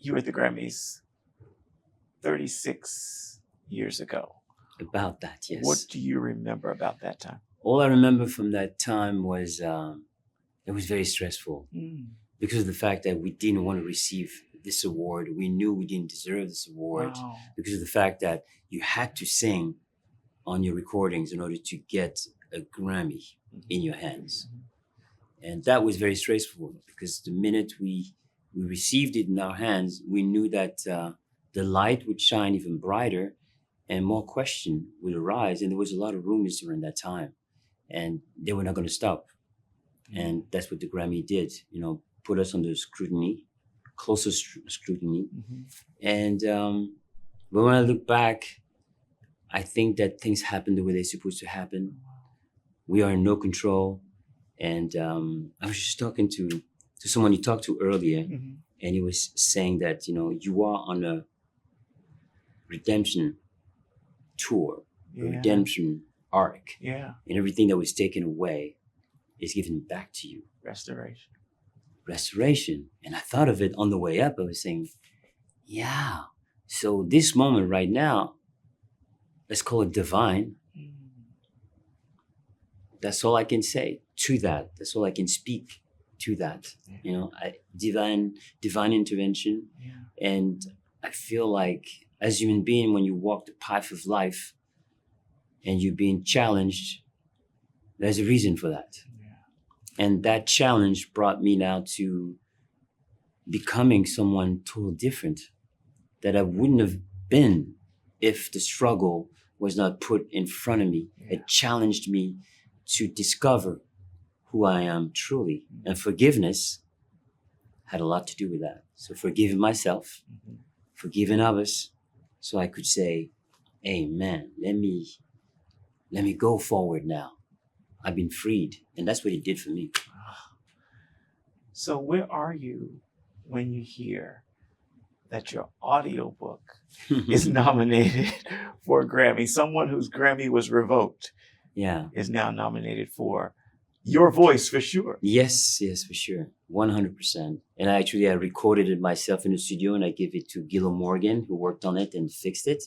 you were at the Grammys 36 years ago. About that, yes. What do you remember about that time? All I remember from that time was it was very stressful because of the fact that we didn't want to receive this award. We knew we didn't deserve this award because of the fact that you had to sing on your recordings in order to get a Grammy in your hands. And that was very stressful because the minute we received it in our hands, we knew that the light would shine even brighter and more question would arise. And there was a lot of rumors during that time and they were not going to stop. And that's what the Grammy did, put us under scrutiny, closer scrutiny. And but when I look back, I think that things happen the way they're supposed to happen. We are in no control. And I was just talking to someone you talked to earlier, and he was saying that, you are on a redemption tour, a redemption arc. Yeah. And everything that was taken away is given back to you. Restoration. And I thought of it on the way up. I was saying, yeah. So this moment right now, let's call it divine. That's all I can say to that. That's all I can speak to that. Divine intervention. Yeah. And I feel like as a human being, when you walk the path of life and you're being challenged, there's a reason for that. Yeah. And that challenge brought me now to becoming someone totally different that I wouldn't have been if the struggle was not put in front of me. Yeah. It challenged me to discover who I am truly. And forgiveness had a lot to do with that. So forgiving myself, forgiving others, so I could say, amen, let me go forward now. I've been freed. And that's what it did for me. So where are you when you hear that your audiobook is nominated for a Grammy? Someone whose Grammy was revoked is now nominated for your voice, for sure. Yes, for sure. 100%. And I recorded it myself in the studio and I gave it to Gil Morgan, who worked on it and fixed it.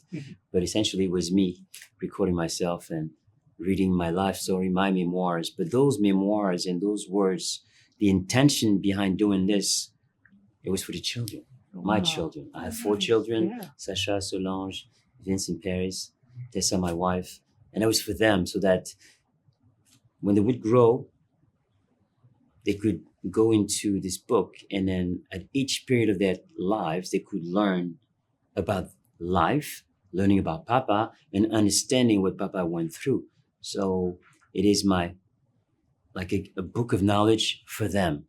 But essentially it was me recording myself and reading my life story, my memoirs. But those memoirs and those words, the intention behind doing this, it was for the children, my children. I have 4 children, Sacha, Solange, Vince in Paris, Tessa, my wife. And it was for them so that when they would grow, they could go into this book and then at each period of their lives, they could learn about life, learning about Papa and understanding what Papa went through. So it is like a book of knowledge for them.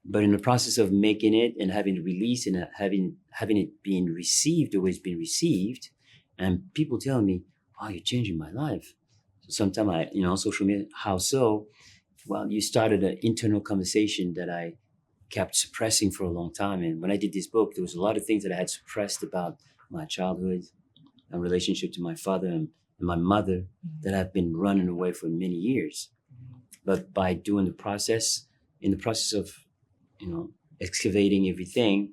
But in the process of making it and having it released and having it being received the way it's been received, and people telling me, wow, you're changing my life. So sometimes social media, how so? Well, you started an internal conversation that I kept suppressing for a long time. And when I did this book, there was a lot of things that I had suppressed about my childhood and relationship to my father and my mother that I've been running away for many years. But by doing in the process of, excavating everything,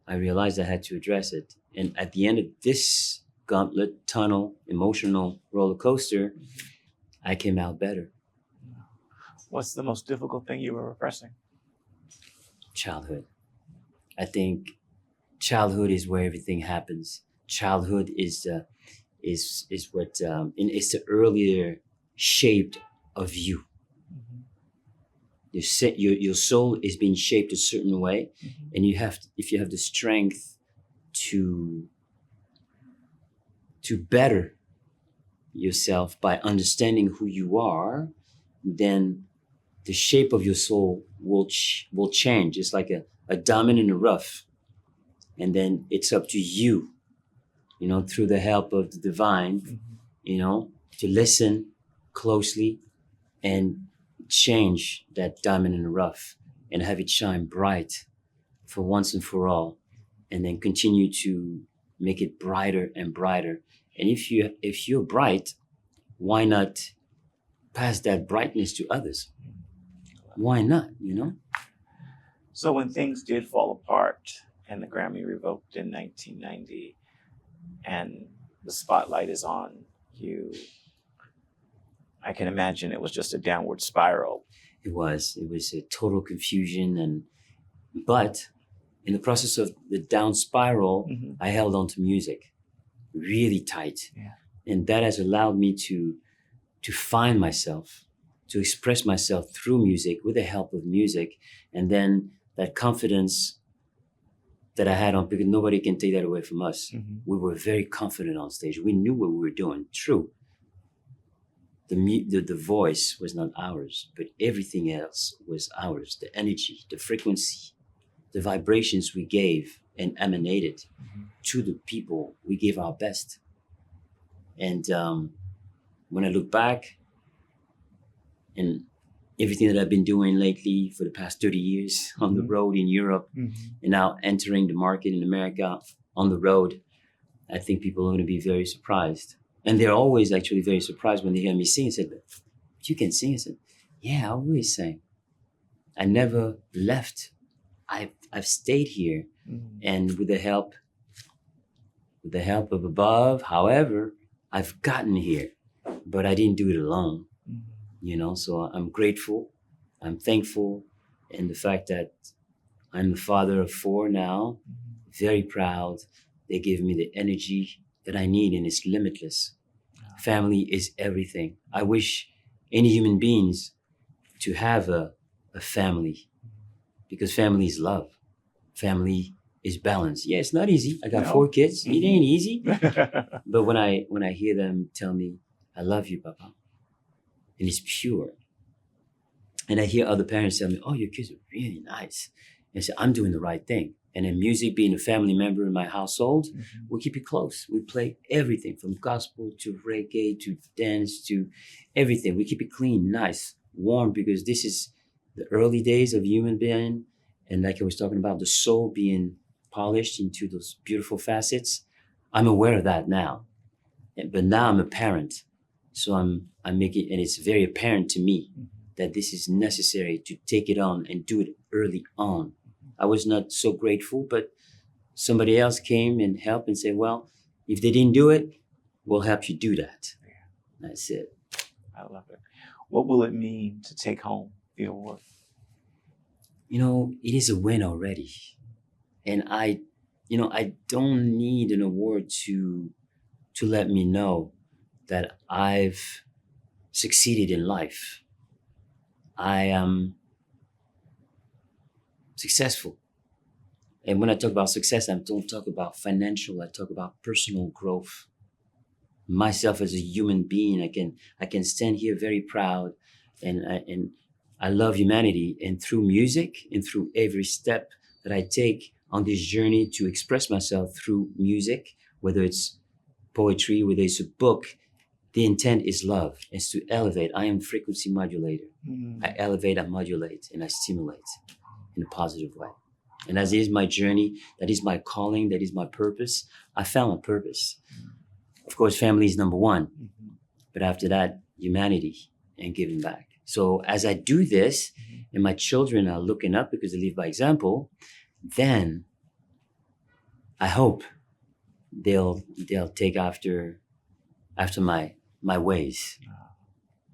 I realized I had to address it. And at the end of this gauntlet, tunnel, emotional roller coaster, I came out better. What's the most difficult thing you were repressing? Childhood. I think childhood is where everything happens. Childhood is what it's the earlier shape of you. Your soul is being shaped a certain way, and if you have the strength to better yourself by understanding who you are, then the shape of your soul will change. It's like a diamond in the rough. And then it's up to you, through the help of the divine, to listen closely and change that diamond in the rough and have it shine bright for once and for all. And then continue to make it brighter and brighter. And if you're bright, why not pass that brightness to others? Why not, So when things did fall apart and the Grammy revoked in 1990, and the spotlight is on you, I can imagine it was just a downward spiral. It was a total confusion, but in the process of the down spiral, I held on to music really tight. Yeah. And that has allowed me to find myself, to express myself through music with the help of music. And then that confidence that I had on, because nobody can take that away from us. We were very confident on stage. We knew what we were doing. True. The voice was not ours, but everything else was ours. The energy, the frequency, the vibrations we gave and emanated to the people, we gave our best. And when I look back and everything that I've been doing lately for the past 30 years on the road in Europe, and now entering the market in America on the road, I think people are going to be very surprised. And they're always actually very surprised when they hear me sing. I said, "But you can sing?" I said, "Yeah, I always sang. I never left. I've stayed here." And with the help of above, however, I've gotten here, but I didn't do it alone. So I'm grateful, I'm thankful, and the fact that I'm the father of 4 now, very proud. They give me the energy that I need, and it's limitless. Family is everything. I wish any human beings to have a family, because family is love. Family is balance. Yeah, it's not easy. I got 4 kids. It ain't easy. But when I hear them tell me, "I love you, Papa," and it's pure. And I hear other parents tell me, "Oh, your kids are really nice." And I say, I'm doing the right thing. And then music, being a family member in my household, we keep it close. We play everything from gospel to reggae to dance to everything. We keep it clean, nice, warm, because this is the early days of human being. And like I was talking about, the soul being polished into those beautiful facets. I'm aware of that now. But now I'm a parent. So I'm making, and it's very apparent to me that this is necessary to take it on and do it early on. I was not so grateful, but somebody else came and helped and said, "Well, if they didn't do it, we'll help you do that." That's it. I love it. What will it mean to take home the award? It is a win already. And I don't need an award to let me know that I've succeeded in life. I am successful. And when I talk about success, I don't talk about financial, I talk about personal growth. Myself as a human being, I can stand here very proud, and I love humanity. And through music and through every step that I take on this journey to express myself through music, whether it's poetry, whether it's a book, the intent is love. It's to elevate. I am frequency modulator. I elevate, I modulate, and I stimulate in a positive way. And as is my journey, that is my calling, that is my purpose. I found my purpose. Of course, family is number one. But after that, humanity and giving back. So as I do this, and my children are looking up because they live by example, then I hope they'll take after my ways.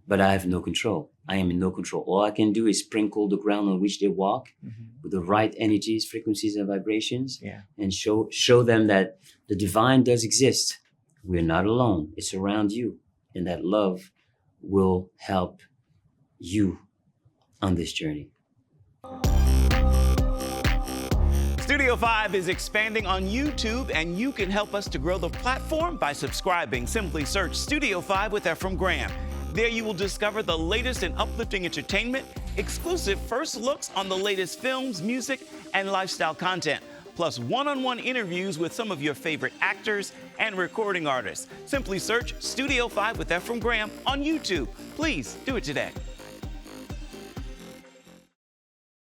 But I have no control. I am in no control. All I can do is sprinkle the ground on which they walk with the right energies, frequencies, and vibrations, and show them that the divine does exist. We're not alone. It's around you. And that love will help you on this journey. Studio 5 is expanding on YouTube, and you can help us to grow the platform by subscribing. Simply search Studio 5 with Ephraim Graham. There you will discover the latest in uplifting entertainment, exclusive first looks on the latest films, music, and lifestyle content, plus one-on-one interviews with some of your favorite actors and recording artists. Simply search Studio 5 with Ephraim Graham on YouTube. Please do it today.